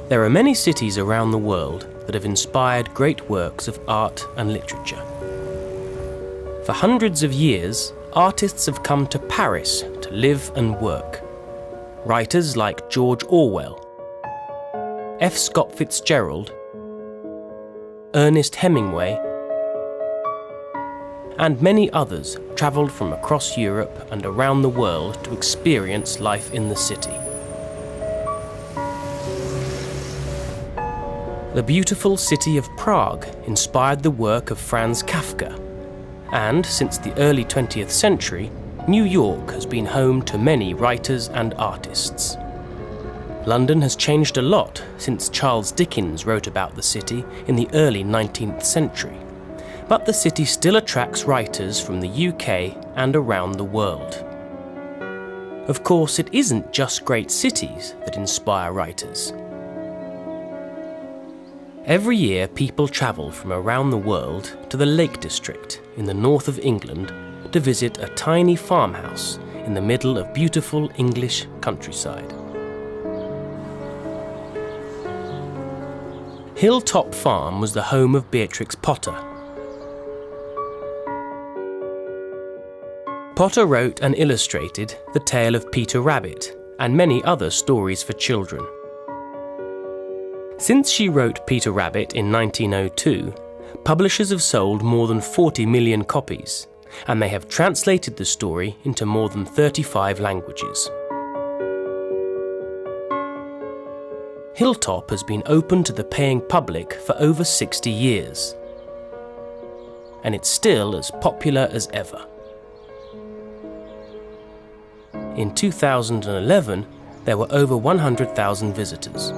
There are many cities around the world that have inspired great works of art and literature. For hundreds of years, artists have come to Paris to live and work. Writers like George Orwell, F. Scott Fitzgerald, Ernest Hemingway, and many others travelled from across Europe and around the world to experience life in the city. The beautiful city of Prague inspired the work of Franz Kafka, and since the early 20th century, New York has been home to many writers and artists. London has changed a lot since Charles Dickens wrote about the city in the early 19th century, but the city still attracts writers from the UK and around the world. Of course, it isn't just great cities that inspire writers. Every year, people travel from around the world to the Lake District in the north of England to visit a tiny farmhouse in the middle of beautiful English countryside. Hilltop Farm was the home of Beatrix Potter. Potter wrote and illustrated The Tale of Peter Rabbit and many other stories for children. Since she wrote Peter Rabbit in 1902, publishers have sold more than 40 million copies, and they have translated the story into more than 35 languages. Hilltop has been open to the paying public for over 60 years, and it's still as popular as ever. In 2011, there were over 100,000 visitors.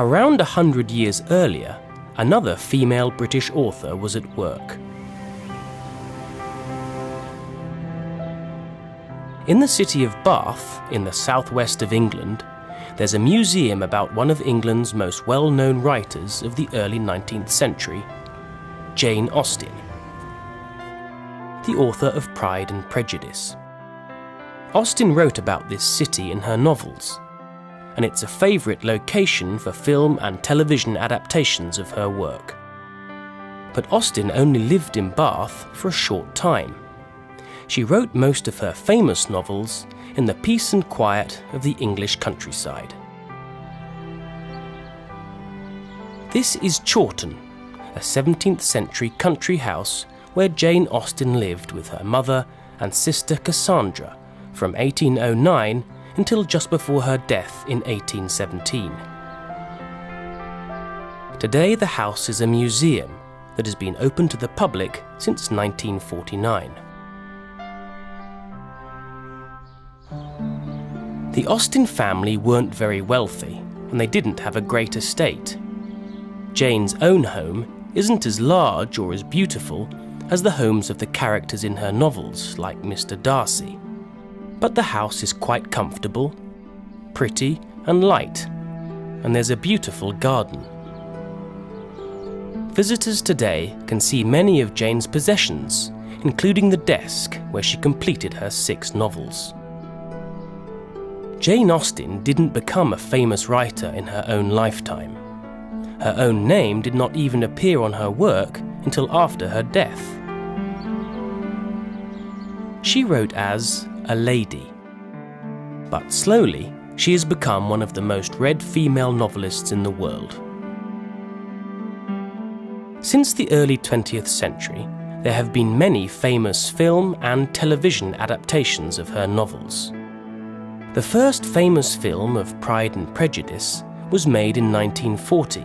Around 100 years earlier, another female British author was at work. In the city of Bath, in the southwest of England, there's a museum about one of England's most well-known writers of the early 19th century, Jane Austen, the author of Pride and Prejudice. Austen wrote about this city in her novels, and it's a favourite location for film and television adaptations of her work. But Austen only lived in Bath for a short time. She wrote most of her famous novels in the peace and quiet of the English countryside. This is Chawton, a 17th century country house where Jane Austen lived with her mother and sister Cassandra from 1809 until just before her death in 1817. Today the house is a museum that has been open to the public since 1949. The Austen family weren't very wealthy, and they didn't have a great estate. Jane's own home isn't as large or as beautiful as the homes of the characters in her novels, like Mr. Darcy. But the house is quite comfortable, pretty and light, and there's a beautiful garden. Visitors today can see many of Jane's possessions, including the desk where she completed her 6 novels. Jane Austen didn't become a famous writer in her own lifetime. Her own name did not even appear on her work until after her death. She wrote as a lady, but slowly she has become one of the most read female novelists in the world. Since the early 20th century, there have been many famous film and television adaptations of her novels. The first famous film of Pride and Prejudice was made in 1940.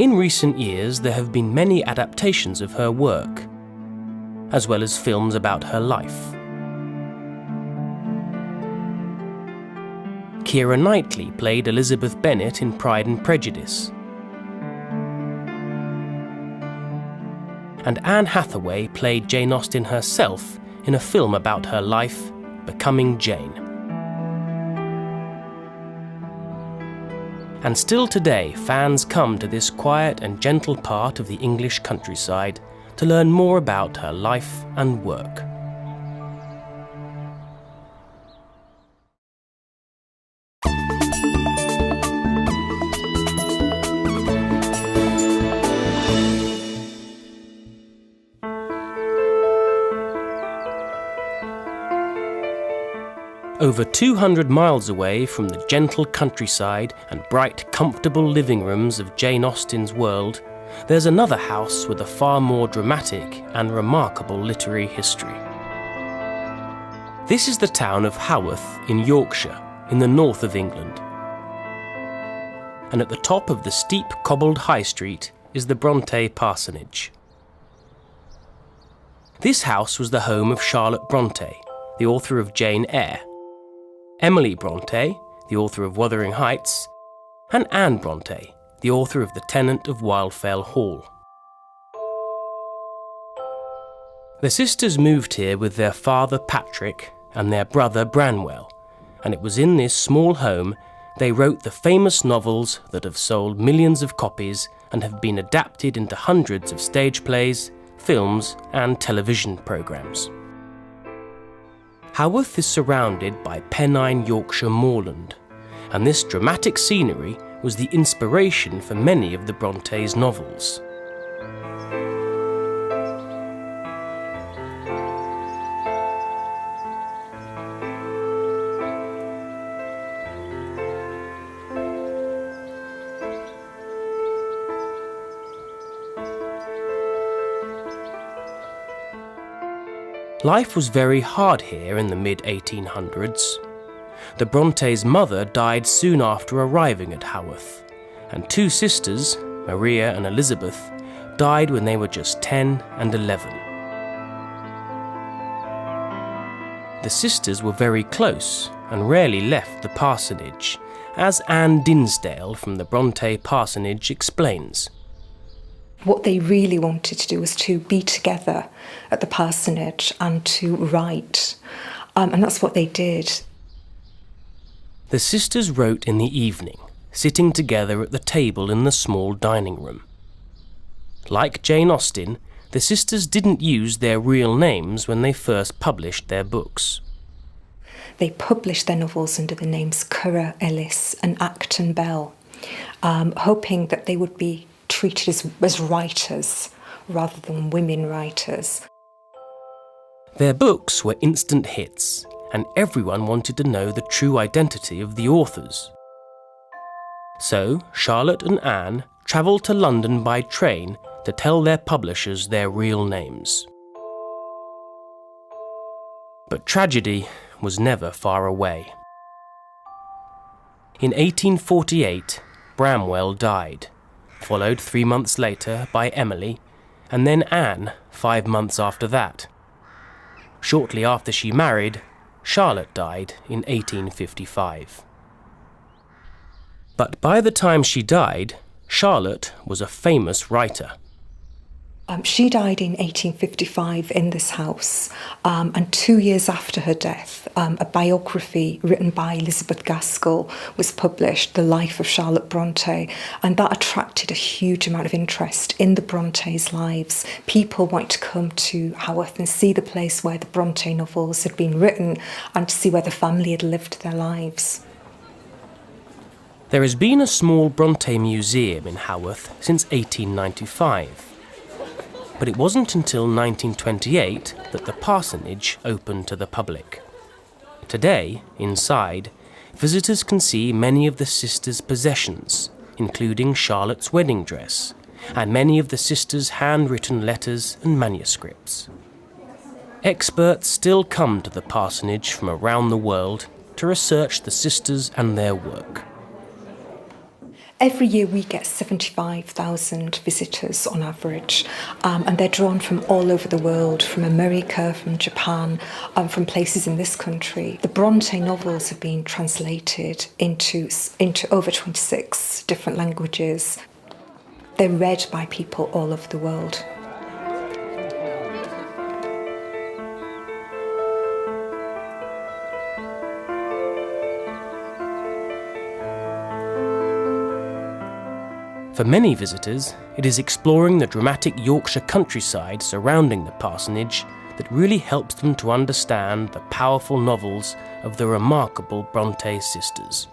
In recent years, there have been many adaptations of her work, as well as films about her life. Keira Knightley played Elizabeth Bennet in Pride and Prejudice, and Anne Hathaway played Jane Austen herself in a film about her life, Becoming Jane. And still today, fans come to this quiet and gentle part of the English countryside to learn more about her life and work. Over 200 miles away from the gentle countryside and bright, comfortable living rooms of Jane Austen's world, there's another house with a far more dramatic and remarkable literary history. This is the town of Haworth in Yorkshire, in the north of England. And at the top of the steep cobbled high street is the Bronte parsonage. This house was the home of Charlotte Bronte, the author of Jane Eyre, Emily Bronte, the author of Wuthering Heights, and Anne Bronte, the author of The Tenant of Wildfell Hall. The sisters moved here with their father Patrick and their brother Branwell, and it was in this small home they wrote the famous novels that have sold millions of copies and have been adapted into hundreds of stage plays, films, and television programmes. Haworth is surrounded by Pennine Yorkshire moorland, and this dramatic scenery was the inspiration for many of the Brontes' novels. Life was very hard here in the mid-1800s. The Brontes' mother died soon after arriving at Haworth, and two sisters, Maria and Elizabeth, died when they were just 10 and 11. The sisters were very close and rarely left the parsonage, as Anne Dinsdale from the Bronte parsonage explains. What they really wanted to do was to be together at the parsonage and to write, and that's what they did. The sisters wrote in the evening, sitting together at the table in the small dining room. Like Jane Austen, the sisters didn't use their real names when they first published their books. They published their novels under the names Currer Ellis and Acton Bell, hoping that they would be treated as writers rather than women writers. Their books were instant hits, and everyone wanted to know the true identity of the authors. So Charlotte and Anne travelled to London by train to tell their publishers their real names. But tragedy was never far away. In 1848, Branwell died, followed 3 months later by Emily, and then Anne 5 months after that. Shortly after she married, Charlotte died in 1855. But by the time she died, Charlotte was a famous writer. She died in 1855 in this house, and 2 years after her death, a biography written by Elizabeth Gaskell was published, The Life of Charlotte Bronte, and that attracted a huge amount of interest in the Brontes' lives. People wanted to come to Haworth and see the place where the Bronte novels had been written and to see where the family had lived their lives. There has been a small Bronte museum in Haworth since 1895. But it wasn't until 1928 that the parsonage opened to the public. Today, inside, visitors can see many of the sisters' possessions, including Charlotte's wedding dress, and many of the sisters' handwritten letters and manuscripts. Experts still come to the parsonage from around the world to research the sisters and their work. Every year we get 75,000 visitors on average, and they're drawn from all over the world, from America, from Japan, from places in this country. The Bronte novels have been translated into over 26 different languages. They're read by people all over the world. For many visitors, it is exploring the dramatic Yorkshire countryside surrounding the parsonage that really helps them to understand the powerful novels of the remarkable Bronte sisters.